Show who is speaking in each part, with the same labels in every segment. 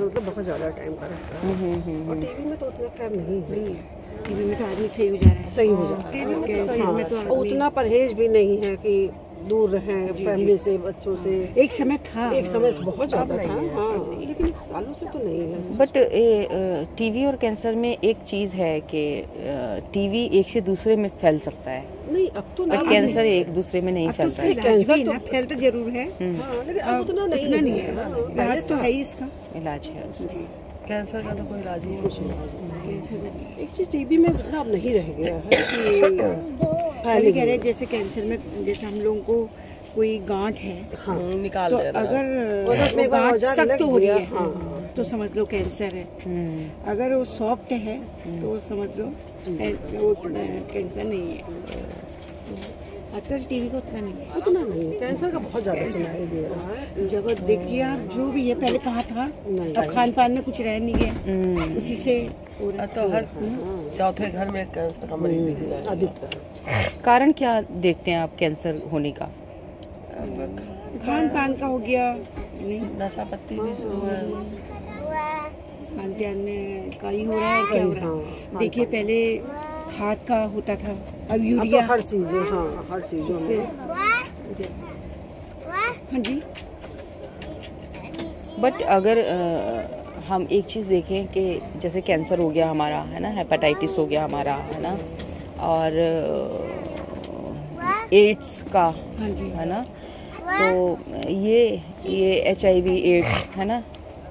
Speaker 1: में मतलब बहुत ज़्यादा टाइम का रहता है। और टीवी में तो उतना खैर नहीं है,
Speaker 2: टीवी में तो आदमी सही हो जा रहा है,
Speaker 1: सही हो जा रहा है।
Speaker 2: कैंसर में तो
Speaker 1: और उतना परहेज भी नहीं है कि दूर रहें फैमिली से, बच्चों से।
Speaker 2: एक समय था,
Speaker 1: एक समय बहुत ज़्यादा था, हाँ, लेकिन सालों से तो नहीं है।
Speaker 3: बट टीवी और कैंसर में एक चीज़ है कि टीवी एक से दूसरे में फैल सकता है,
Speaker 1: नहीं अब तो
Speaker 3: बट कैंसर एक दूसरे में नहीं फैलता है।
Speaker 2: कैंसर तो फैलता जरूर है,
Speaker 1: लेकिन अब उतना नहीं है।
Speaker 2: इलाज तो है ही इसका,
Speaker 3: इलाज है उसका।
Speaker 4: कैंसर का तो कोई इलाज ही नहीं।
Speaker 1: एक चीज टीबी में इतना अब नहीं रह गया है कि
Speaker 2: पहले कह रहे जैसे कैंसर में, जैसे हम लोगों को कोई गांठ है,
Speaker 1: हाँ,
Speaker 4: निकाल
Speaker 2: तो
Speaker 4: दे रहा है।
Speaker 2: अगर वो गांठ सख्त हो रही है,
Speaker 1: हाँ,
Speaker 2: तो समझ लो कैंसर है। अगर वो सॉफ्ट है तो समझ लो वो कैंसर नहीं है। आजकल टीवी को उतना नहीं है,
Speaker 1: उतना नहीं है। कैंसर का बहुत ज़्यादा सुनाई दे रहा है।
Speaker 2: जब देखिए आप, जो भी है पहले कहाँ था, अब खान पान में कुछ रह नहीं गया, उसी से हो रहा है।
Speaker 4: तो हर चौथे घर में कैंसर का मरीज दिख रहा है।
Speaker 1: अधिकतर
Speaker 3: कारण क्या देखते हैं आप कैंसर होने का?
Speaker 2: खान पान का हो गया, नहीं
Speaker 4: नशा पत्ती भी शुरू है,
Speaker 2: खान पान का ही हो रहा है। क्या हो रहा है देखिए, पहले खाद का होता था, अब
Speaker 1: अब
Speaker 2: यूरिया,
Speaker 1: तो हर चीज़ें, हाँ, हर चीज़ों
Speaker 2: से
Speaker 1: में।
Speaker 2: हाँ जी।
Speaker 3: बट अगर हम एक चीज़ देखें कि जैसे कैंसर हो गया हमारा, है ना, हेपेटाइटिस हो गया हमारा, है ना, और एड्स का,
Speaker 2: हाँ जी,
Speaker 3: है ना, तो ये HIV एड्स, है ना,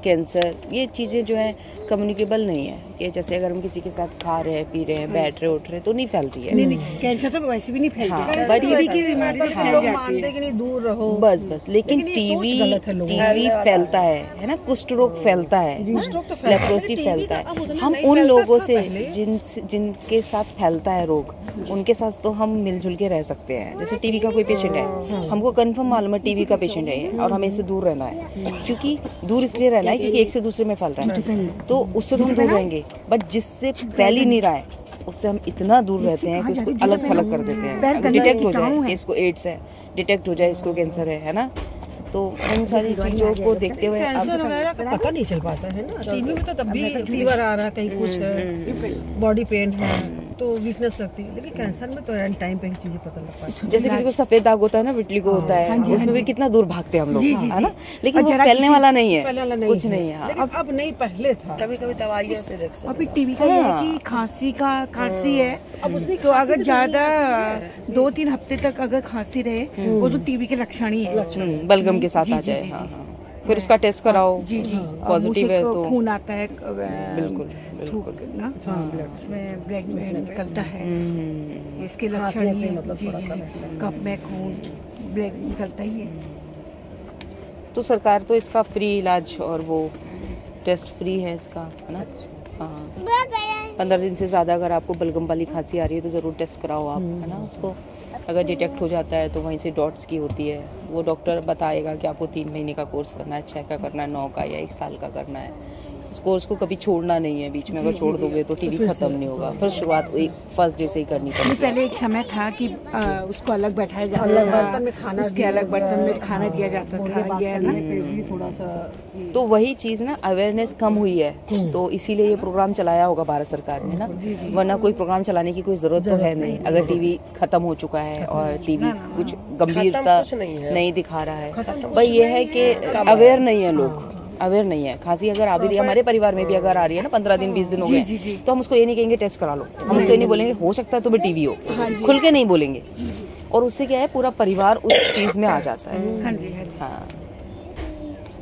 Speaker 3: कैंसर, ये चीज़ें जो है कम्युनिकेबल नहीं है कि जैसे अगर हम किसी के साथ खा रहे हैं, पी रहे हैं, बैठ रहे, उठ रहे, तो नहीं फैल रही है।
Speaker 2: नहीं, कैंसर तो वैसे भी नहीं फैलता।
Speaker 3: हाँ,
Speaker 2: बट टीबी की बीमारी तो फैल
Speaker 1: लोग
Speaker 2: जाती
Speaker 1: मानते
Speaker 2: है।
Speaker 1: कि नहीं, दूर रहो,
Speaker 3: बस लेकिन टीवी फैलता है ना, कुष्ठ रोग फैलता है, लेप्रोसी फैलता है। हम उन लोगों से जिनके साथ फैलता है रोग, उनके साथ तो हम मिलजुल के रह सकते हैं। जैसे टीवी का कोई पेशेंट है, हमको कंफर्म मालूम है टीवी का पेशेंट है और हमें इससे दूर रहना है, क्योंकि दूर इसलिए रहना है क्योंकि एक से दूसरे में फैल रहा है, तो उससे तो हम दूर रहेंगे। बट जिससे फैल ही नहीं रहा है, उससे हम इतना दूर रहते हैं कि उसको अलग थलग कर देते हैं। अगर डिटेक्ट हो जाए कि इसको एड्स है, डिटेक्ट हो जाए इसको कैंसर है ना, तो उन सारी चीज़ों को देखते हुए
Speaker 1: कैंसर वगैरह का पता नहीं चल पाता है ना। टीवी में तो तब भी फीवर आ रहा है, कहीं कुछ है, बॉडी पेन है, तो वीकनेस लगती है, लेकिन कैंसर में तो एंड टाइम पे ही चीजें पता लग पाती है।
Speaker 3: जैसे किसी को सफेद दाग होता है ना, विटलिगो होता है, उसमें भी कितना दूर भागते हैं हम लोग, है ना, लेकिन वो फैलने वाला नहीं है, कुछ नहीं है।
Speaker 1: अब नहीं, पहले था।
Speaker 4: कभी कभी दवाइयों से देख सकते।
Speaker 2: अभी टीवी का ये है कि खांसी है, तो अगर ज्यादा 2-3 हफ्ते तक अगर खांसी रहे, वो तो टीवी के लक्षण ही है,
Speaker 3: बलगम के साथ आ जाए। हाँ, फिर उसका टेस्ट कराओ, पॉजिटिव है तो
Speaker 2: खून आता है,
Speaker 3: बिल्कुल
Speaker 2: ना, उसमें ब्लड में निकलता है, इसके लक्षण ही है, कप में खून ब्लड निकलता ही है।
Speaker 3: तो सरकार तो इसका फ्री इलाज और वो टेस्ट फ्री है इसका, है ना। हाँ, 15 दिन से ज़्यादा अगर आपको बलगम वाली खांसी आ रही है तो ज़रूर टेस्ट कराओ आप, है ना। उसको अगर डिटेक्ट हो जाता है तो वहीं से डॉट्स की होती है, वो डॉक्टर बताएगा कि आपको 3 महीने का कोर्स करना है, 6 का करना है, 9 का या 1 साल का करना है। उस कोर्स को कभी छोड़ना नहीं है, बीच में अगर छोड़ दोगे तो टीवी खत्म नहीं होगा। फिर शुरुआत फर्स्ट डे से ही करनी पड़ेगी।
Speaker 2: पहले एक समय था कि उसको अलग बैठाया जाता था, अलग बर्तन में खाना, उसके अलग बर्तन में खाना दिया जाता था, ये ना
Speaker 1: थोड़ा सा।
Speaker 3: तो वही चीज़ ना, अवेयरनेस कम हुई है, तो इसीलिए ये प्रोग्राम चलाया होगा भारत सरकार ने ना, वरना कोई प्रोग्राम चलाने की कोई ज़रूरत तो है नहीं। अगर टीवी खत्म हो चुका है और टीवी कुछ गंभीरता नहीं दिखा रहा है, भाई ये है कि अवेयर नहीं है लोग, अवेयर नहीं है। खांसी अगर आ भी रही है, हमारे परिवार में भी अगर आ रही है ना, 15 दिन 20 दिन हो गए, तो हम उसको ये नहीं कहेंगे टेस्ट करा लो, हम उसको ये नहीं बोलेंगे हो सकता है तुम्हें टीवी हो, खुल के नहीं बोलेंगे। और उससे क्या है, पूरा परिवार उस चीज़ में आ जाता है। हाँ,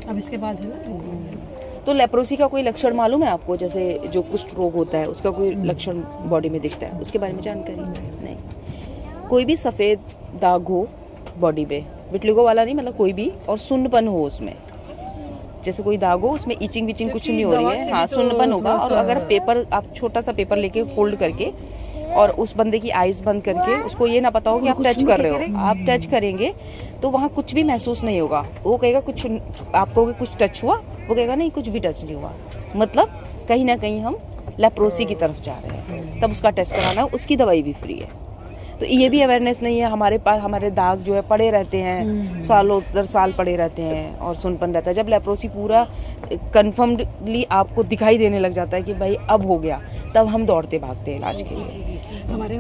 Speaker 1: अब इसके बाद है ना,
Speaker 3: तो लेप्रोसी का कोई लक्षण मालूम है आपको? जैसे जो कुष्ठ रोग होता है उसका कोई लक्षण बॉडी में दिखता है, उसके बारे में जानकारी नहीं। कोई भी सफ़ेद दाग हो बॉडी पे, विटलिगो वाला नहीं, मतलब कोई भी, और सुन्नपन हो उसमें, जैसे कोई दाग हो उसमें इचिंग विचिंग कुछ नहीं हो रही है, हाँ, सुन्नपन होगा। और अगर पेपर, आप छोटा सा पेपर लेके फोल्ड करके और उस बंदे की आईज बंद करके, उसको ये ना पता हो कि आप टच कर रहे हो, आप टच करेंगे तो वहाँ कुछ भी महसूस नहीं होगा। वो कहेगा कुछ, आप कहोगे कुछ टच हुआ, वो कहेगा नहीं कुछ भी टच नहीं हुआ, मतलब कहीं ना कहीं हम लेप्रोसी की तरफ जा रहे हैं। तब उसका टेस्ट कराना है, उसकी दवाई भी फ्री है। तो ये भी अवेयरनेस नहीं है हमारे पास। हमारे दाग जो है पड़े रहते हैं, सालों दर साल पड़े रहते हैं और सुनपन रहता है। जब लेप्रोसी पूरा कन्फर्मडली आपको दिखाई देने लग जाता है कि भाई अब हो गया, तब हम दौड़ते भागते हैं इलाज के लिए।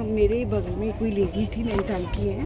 Speaker 2: मेरे बगल में कोई लेडीज थी, नैनीताल की है,